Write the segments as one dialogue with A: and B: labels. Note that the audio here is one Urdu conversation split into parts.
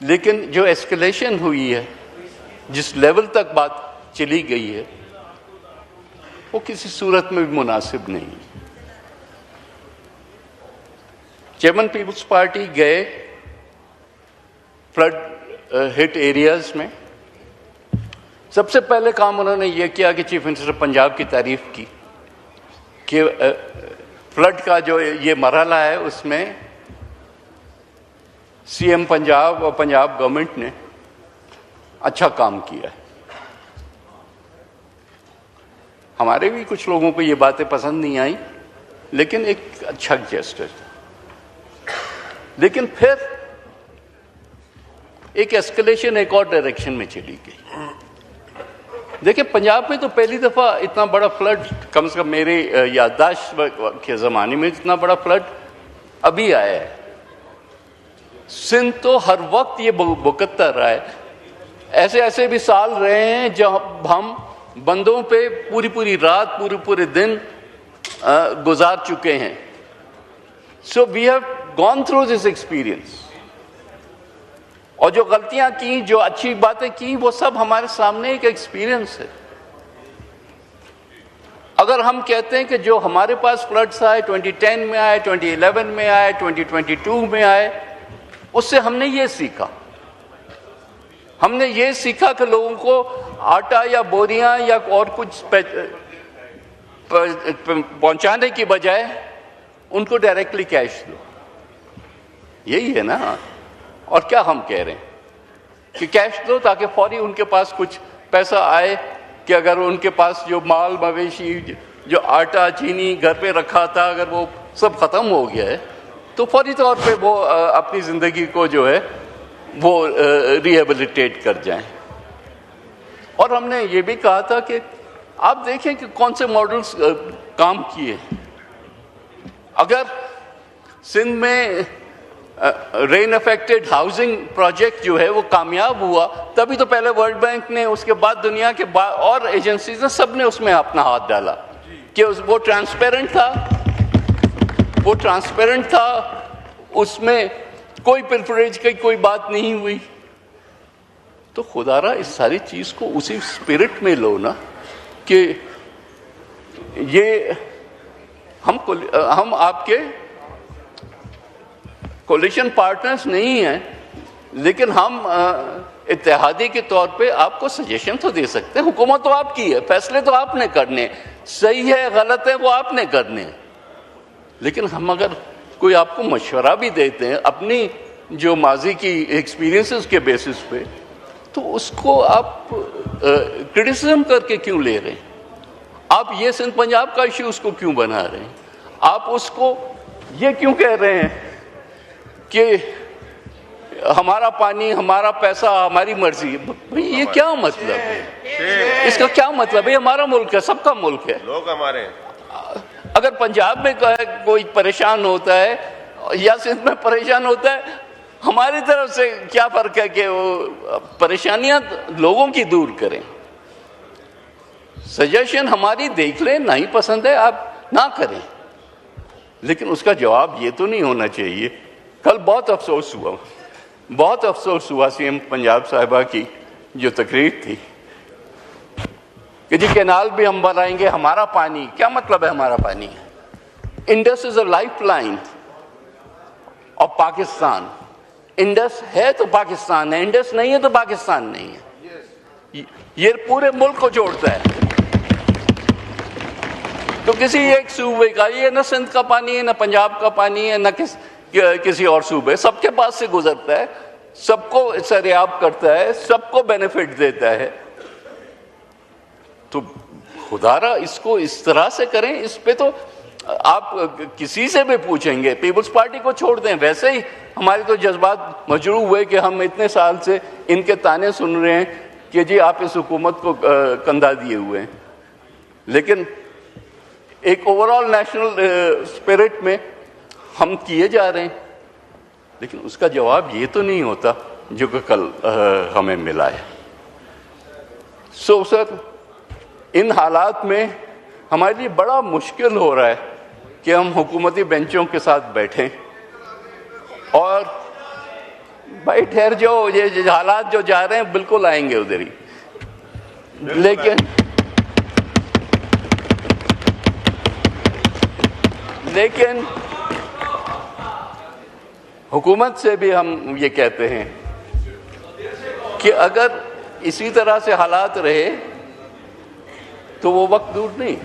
A: لیکن جو ایسکلیشن ہوئی ہے، جس لیول تک بات چلی گئی ہے، وہ کسی صورت میں بھی مناسب نہیں۔ چیئرمین پیپلز پارٹی گئے فلڈ ہٹ ایریاز میں، سب سے پہلے کام انہوں نے یہ کیا کہ چیف منسٹر پنجاب کی تعریف کی کہ فلڈ کا جو یہ مرحلہ ہے اس میں سی ایم پنجاب اور پنجاب گورنمنٹ نے اچھا کام کیا ہے۔ ہمارے بھی کچھ لوگوں کو یہ باتیں پسند نہیں آئیں، لیکن ایک اچھا جیسٹر تھا۔ لیکن پھر ایک ایسکلیشن ایک اور ڈائریکشن میں چلی گئی۔ دیکھیں پنجاب میں تو پہلی دفعہ اتنا بڑا فلڈ، کم سے کم میرے یادداشت کے زمانے میں اتنا بڑا فلڈ ابھی آیا ہے۔ سندھ تو ہر وقت یہ بھگتتا رہا ہے۔ ایسے ایسے بھی سال رہے ہیں جب ہم بندوں پہ پوری رات پورے دن گزار چکے ہیں۔ So we have gone through this experience, اور جو غلطیاں کی، جو اچھی باتیں کی، وہ سب ہمارے سامنے ایک ایکسپیرئنس ہے۔ اگر ہم کہتے ہیں کہ جو ہمارے پاس فلڈز آئے 2010 میں آئے، 2011 میں آئے، 2022 میں آئے، اس سے ہم نے یہ سیکھا، ہم نے یہ سیکھا کہ لوگوں کو آٹا یا بوریاں یا اور کچھ پہنچانے کی بجائے ان کو ڈائریکٹلی کیش دو۔ یہی ہے نا، اور کیا ہم کہہ رہے ہیں کہ کیش دو تاکہ فوری ان کے پاس کچھ پیسہ آئے، کہ اگر ان کے پاس جو مال مویشی، جو آٹا چینی گھر پہ رکھا تھا، اگر وہ سب ختم ہو گیا ہے تو فوری طور پہ وہ اپنی زندگی کو جو ہے وہ ریہیبلیٹیٹ کر جائیں۔ اور ہم نے یہ بھی کہا تھا کہ آپ دیکھیں کہ کون سے ماڈلز کام کیے۔ اگر سندھ میں رین افیکٹڈ ہاؤسنگ پروجیکٹ جو ہے وہ کامیاب ہوا، تبھی تو پہلے ورلڈ بینک نے، اس کے بعد دنیا کے اور ایجنسیز نے، سب نے اس میں اپنا ہاتھ ڈالا کہ وہ ٹرانسپیرنٹ تھا، اس میں کوئی پلفریج کی کوئی بات نہیں ہوئی۔ تو خدا را اس ساری چیز کو اسی اسپرٹ میں لو نا، کہ یہ ہم آپ کے کولیشن پارٹنرز نہیں ہیں، لیکن ہم اتحادی کے طور پہ آپ کو سجیشن تو دے سکتے ہیں۔ حکومت تو آپ کی ہے، فیصلے تو آپ نے کرنے، صحیح ہے غلط ہے وہ آپ نے کرنے، لیکن ہم اگر کوئی آپ کو مشورہ بھی دیتے ہیں اپنی جو ماضی کی ایکسپیرینسز کے بیسس پہ، تو اس کو آپ کرٹیسزم کر کے کیوں لے رہے ہیں؟ آپ یہ سندھ پنجاب کا ایشو اس کو کیوں بنا رہے ہیں؟ آپ اس کو یہ کیوں کہہ رہے ہیں کہ ہمارا پانی، ہمارا پیسہ، ہماری مرضی؟ بھئی یہ کیا مطلب ہے؟ اس کا کیا مطلب ہے؟ ہمارا ملک ہے، سب کا ملک ہے، لوگ ہمارے۔ اگر پنجاب میں کوئی پریشان ہوتا ہے یا سندھ میں پریشان ہوتا ہے، ہماری طرف سے کیا فرق ہے کہ وہ پریشانیاں لوگوں کی دور کریں؟ سجیشن ہماری دیکھ لیں، نہیں پسند ہے آپ نہ کریں، لیکن اس کا جواب یہ تو نہیں ہونا چاہیے۔ کل بہت افسوس ہوا سی ایم پنجاب صاحبہ کی جو تقریر تھی کہ جی کینال بھی ہم بنائیں گے، ہمارا پانی۔ کیا مطلب ہے ہمارا پانی؟ Indus is a life line of Pakistan. Indus ہے تو پاکستان ہے، انڈس نہیں ہے تو پاکستان نہیں ہے، یہ پورے ملک کو جوڑتا ہے۔ تو کسی ایک صوبے کا، یہ نہ سندھ کا پانی ہے، نہ پنجاب کا پانی ہے، نہ کسی اور صوبے، سب کے پاس سے گزرتا ہے، سب کو سریاب کرتا ہے، سب کو بینیفٹ دیتا ہے۔ تو خدا را اس کو اس طرح سے کریں، اس پہ تو آپ کسی سے بھی پوچھیں گے، پیپلز پارٹی کو چھوڑ دیں، ویسے ہی ہمارے تو جذبات مجروح ہوئے کہ ہم اتنے سال سے ان کے تانے سن رہے ہیں کہ جی آپ اس حکومت کو کندھا دیے ہوئے ہیں، لیکن ایک اوورآل نیشنل اسپرٹ میں ہم کیے جا رہے ہیں، لیکن اس کا جواب یہ تو نہیں ہوتا جو کہ کل ہمیں ملا ہے۔ سو سر، ان حالات میں ہمارے لیے بڑا مشکل ہو رہا ہے کہ ہم حکومتی بینچوں کے ساتھ بیٹھیں اور بھائی ٹھہر جاؤ، یہ حالات جو جا رہے ہیں بالکل آئیں گے ادھر ہی. لیکن حکومت سے بھی ہم یہ کہتے ہیں کہ اگر اسی طرح سے حالات رہے تو وہ وقت دور نہیں،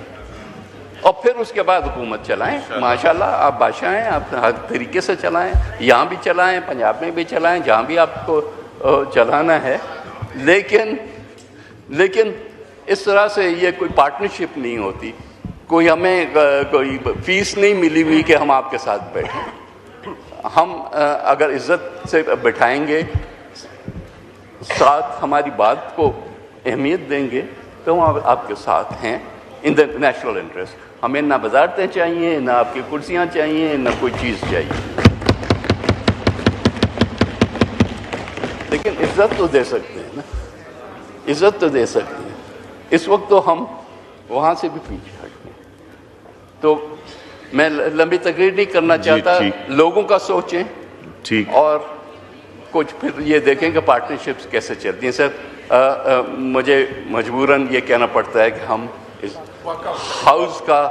A: اور پھر اس کے بعد حکومت چلائیں. ماشاءاللہ آپ بادشاہ ہیں، آپ ہر طریقے سے چلائیں، یہاں بھی چلائیں، پنجاب میں بھی چلائیں، جہاں بھی آپ کو چلانا ہے. لیکن اس طرح سے یہ کوئی پارٹنرشپ نہیں ہوتی. کوئی ہمیں کوئی فیس نہیں ملی ہوئی کہ ہم آپ کے ساتھ بیٹھیں. ہم اگر عزت سے بٹھائیں گے، ساتھ ہماری بات کو اہمیت دیں گے، تو ہم آپ کے ساتھ ہیں ان دا نیشنل انٹرسٹ. ہمیں نہ وزارتیں چاہیے، نہ آپ کی کرسیاں چاہیے، نہ کوئی چیز چاہیے. لیکن عزت تو دے سکتے ہیں نا، عزت تو دے سکتے ہیں. اس وقت تو ہم وہاں سے بھی پیچھے ہٹ گئے. تو میں لمبی تقریر نہیں کرنا چاہتا. لوگوں کا سوچیں اور کچھ پھر یہ دیکھیں کہ پارٹنرشپس کیسے چلتی ہیں. سر مجھے مجبوراً یہ کہنا پڑتا ہے کہ ہم اس ہاؤس کا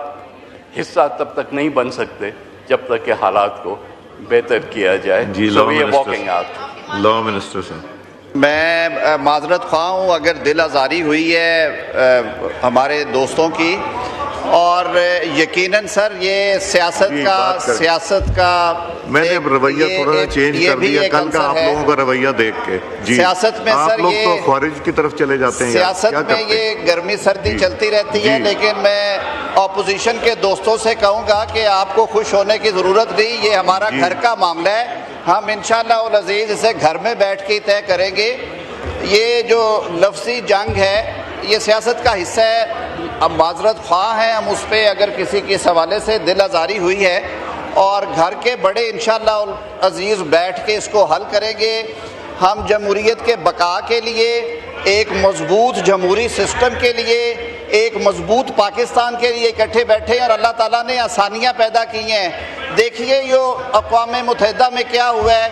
A: حصہ تب تک نہیں بن سکتے جب تک کہ حالات کو بہتر کیا جائے.
B: لا منسٹر صاحب،
C: میں معذرت خواہ ہوں اگر دل آزاری ہوئی ہے ہمارے دوستوں کی، اور یقیناً سر یہ سیاست کا
B: میں نے رویہ تھوڑا سا چینج کر دیا کل کا آپ لوگوں کا رویہ دیکھ کے.
C: سیاست میں
B: آپ
C: سر
B: لوگ تو
C: یہ
B: خارج کی طرف چلے جاتے ہیں.
C: سیاست میں یہ گرمی سردی چلتی رہتی ہے. لیکن میں اپوزیشن کے دوستوں سے کہوں گا کہ آپ کو خوش ہونے کی ضرورت نہیں. یہ ہمارا گھر کا معاملہ ہے. ہم انشاءاللہ العزیز اسے گھر میں بیٹھ کے طے کریں گے. یہ جو لفظی جنگ ہے یہ سیاست کا حصہ ہے. اب معذرت خواہ ہیں ہم اس پہ اگر کسی کے حوالے سے دل آزاری ہوئی ہے، اور گھر کے بڑے انشاءاللہ العزیز بیٹھ کے اس کو حل کریں گے. ہم جمہوریت کے بقا کے لیے، ایک مضبوط جمہوری سسٹم کے لیے، ایک مضبوط پاکستان کے لیے اکٹھے بیٹھے ہیں، اور اللہ تعالیٰ نے آسانیاں پیدا کی ہیں. دیکھیے جو اقوام متحدہ میں کیا ہوا ہے،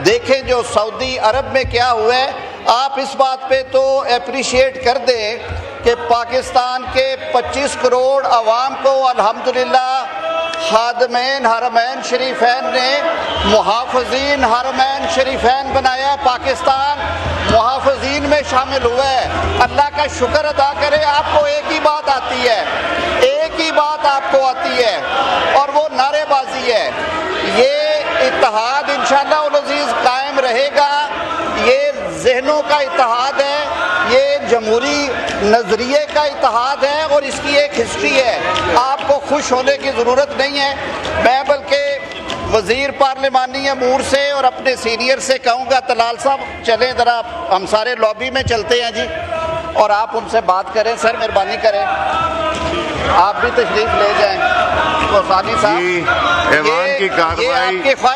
C: دیکھیں جو سعودی عرب میں کیا ہوا ہے. آپ اس بات پہ تو اپریشیٹ کر دیں کہ پاکستان کے 25 کروڑ عوام کو الحمدللہ خادمین حرمین شریفین نے محافظین حرمین شریفین بنایا. پاکستان محافظین میں شامل ہوا ہے. اللہ کا شکر ادا کرے. آپ کو ایک ہی بات آتی ہے، ایک ہی بات آپ کو آتی ہے، اور وہ نعرے بازی ہے. یہ اتحاد انشاءاللہ العزیز قائم رہے گا. یہ ذہنوں کا اتحاد ہے، یہ جمہوری نظریے کا اتحاد ہے، اور اس کی ایک ہسٹری ہے. آپ کو خوش ہونے کی ضرورت نہیں ہے. میں بلکہ وزیر پارلیمانی امور سے اور اپنے سینئر سے کہوں گا طلال صاحب چلیں ذرا، ہم سارے لابی میں چلتے ہیں جی، اور آپ ان سے بات کریں. سر مہربانی کریں، آپ بھی تشریف لے جائیں. تو ثانی صاحب
B: ایوان کی کارروائی